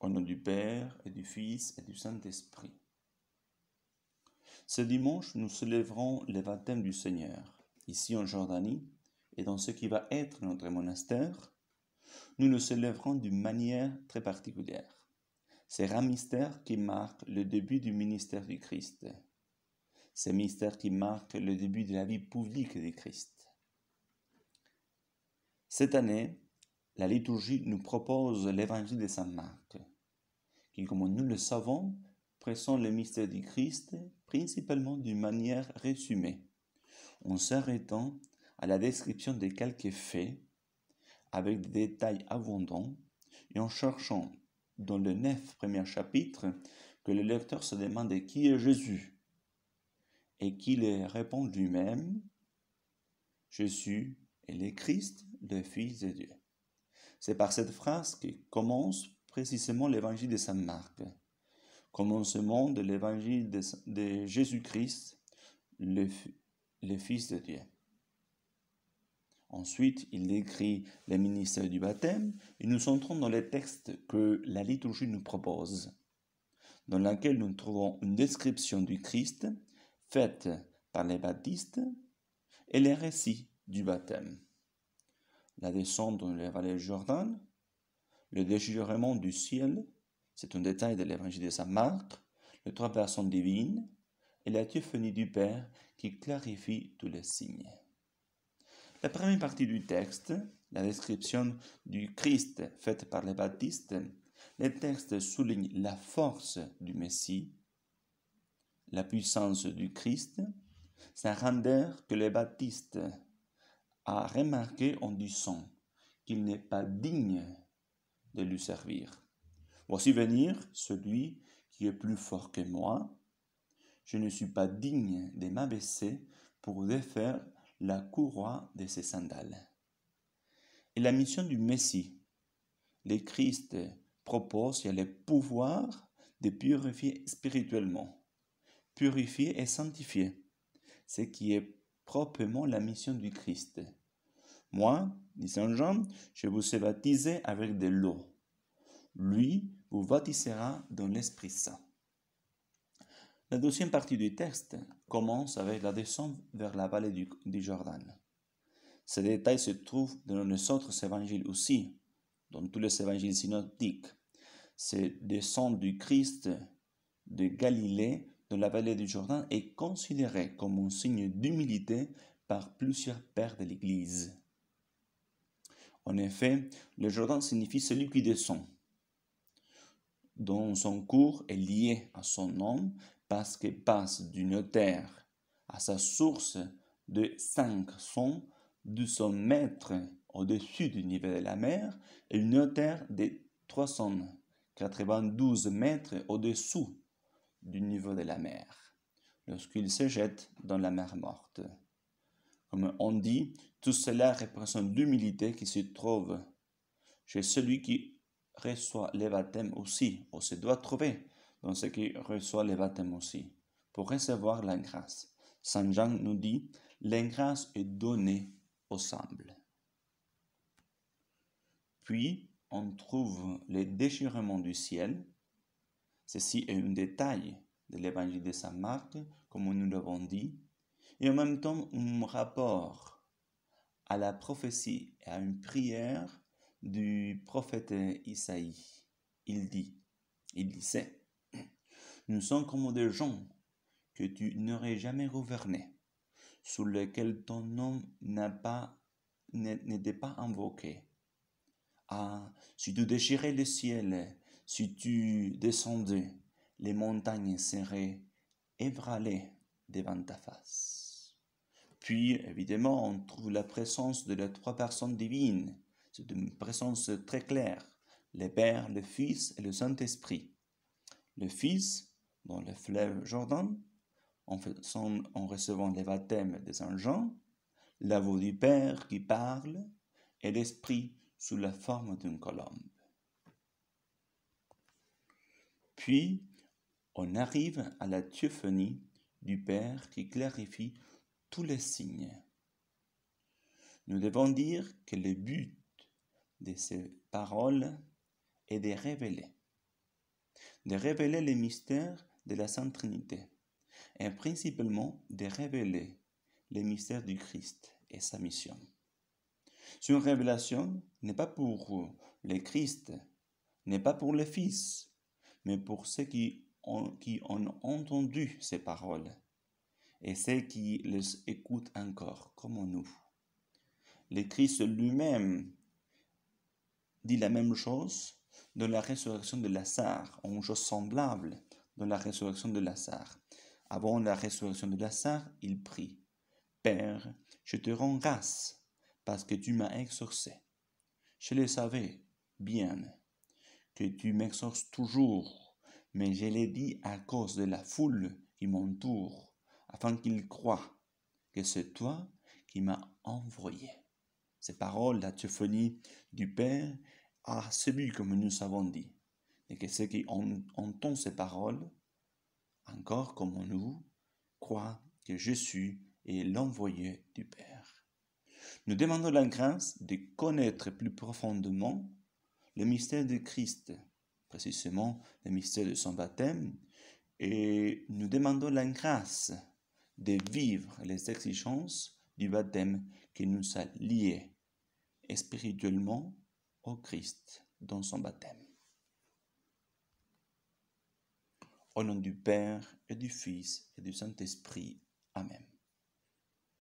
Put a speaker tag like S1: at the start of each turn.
S1: Au nom du Père et du Fils et du Saint-Esprit. Ce dimanche, nous célébrons le baptême du Seigneur. Ici en Jordanie et dans ce qui va être notre monastère, nous le célébrons d'une manière très particulière. C'est un mystère qui marque le début du ministère du Christ. C'est un mystère qui marque le début de la vie publique du Christ. Cette année, la liturgie nous propose l'évangile de Saint Marc, qui, comme nous le savons, présente le mystère du Christ principalement d'une manière résumée, en s'arrêtant à la description de quelques faits, avec des détails abondants, et en cherchant dans le 9 premier chapitre que le lecteur se demande qui est Jésus, et qu'il répond lui-même, Jésus est le Christ, le Fils de Dieu. C'est par cette phrase que commence précisément l'évangile de Saint Marc, commencement de l'évangile de Jésus-Christ, le Fils de Dieu. Ensuite, il décrit le ministère du baptême et nous entrons dans les textes que la liturgie nous propose, dans laquelle nous trouvons une description du Christ faite par les baptistes et les récits du baptême. La descente dans la vallée du Jourdain, le déchirement du ciel, c'est un détail de l'évangile de Saint Marc, les trois personnes divines et la théophanie du Père qui clarifie tous les signes. La première partie du texte, la description du Christ faite par les baptistes, les textes soulignent la force du Messie, la puissance du Christ, sa grandeur que les baptistes a remarqué en disant qu'il n'est pas digne de lui servir. Voici venir celui qui est plus fort que moi. Je ne suis pas digne de m'abaisser pour défaire la courroie de ses sandales. Et la mission du Messie, le Christ propose, il y a le pouvoir de purifier spirituellement, purifier et sanctifier, ce qui est proprement la mission du Christ. Moi, dit Saint Jean, je vous ai baptisé avec de l'eau. Lui vous baptisera dans l'Esprit Saint. La deuxième partie du texte commence avec la descente vers la vallée du Jourdain. Ces détails se trouvent dans les autres évangiles aussi, dans tous les évangiles synoptiques. Cette descente du Christ de Galilée dans la vallée du Jourdain est considérée comme un signe d'humilité par plusieurs pères de l'Église. En effet, le Jourdain signifie celui qui descend, dont son cours est lié à son nom parce qu'il passe d'une terre à sa source de 512 mètres au-dessus du niveau de la mer et une hauteur de 392 mètres au-dessous du niveau de la mer, lorsqu'il se jette dans la mer morte. Comme on dit, tout cela représente l'humilité qui se trouve chez celui qui reçoit les baptêmes aussi, ou se doit trouver dans ce qui reçoit les baptêmes aussi, pour recevoir la grâce. Saint Jean nous dit, la grâce est donnée aux humbles. Puis, on trouve le déchirement du ciel. Ceci est un détail de l'évangile de Saint Marc, comme nous l'avons dit, et en même temps un rapport à la prophétie et à une prière du prophète Isaïe. Il disait, nous sommes comme des gens que tu n'aurais jamais gouvernés, sous lesquels ton nom n'était pas invoqué. Ah, si tu déchirais le ciel, si tu descendais, les montagnes seraient ébranlées devant ta face. Puis, évidemment, on trouve la présence de les trois personnes divines. C'est une présence très claire. Le Père, le Fils et le Saint-Esprit. Le Fils, dans le fleuve Jourdain, en recevant les baptêmes de Saint Jean, la voix du Père qui parle, et l'Esprit sous la forme d'une colombe. Puis, on arrive à la théophanie du Père qui clarifie tous les signes. Nous devons dire que le but de ces paroles est de révéler de révéler les mystères de la Sainte Trinité, et principalement de révéler les mystères du Christ et sa mission. Cette révélation n'est pas pour le Christ, n'est pas pour le Fils, mais pour ceux qui ont entendu ces paroles et ceux qui les écoutent encore, comme nous. Le Christ lui-même dit la même chose dans la résurrection de Lazare, ou une chose semblable dans la résurrection de Lazare. Avant la résurrection de Lazare, il prie, « Père, je te rends grâce parce que tu m'as exaucé. Je le savais bien que tu m'exauces toujours, mais je l'ai dit à cause de la foule qui m'entoure, afin qu'ils croient que c'est toi qui m'as envoyé. » Ces paroles, la théophanie du Père, a ce but, comme nous avons dit, et que ceux qui entendent ces paroles, encore comme nous, croient que Jésus est l'envoyé du Père. Nous demandons la grâce de connaître plus profondément le mystère de Christ, précisément le mystère de son baptême, et nous demandons la grâce de vivre les exigences du baptême qui nous a liés spirituellement au Christ dans son baptême. Au nom du Père et du Fils et du Saint-Esprit. Amen.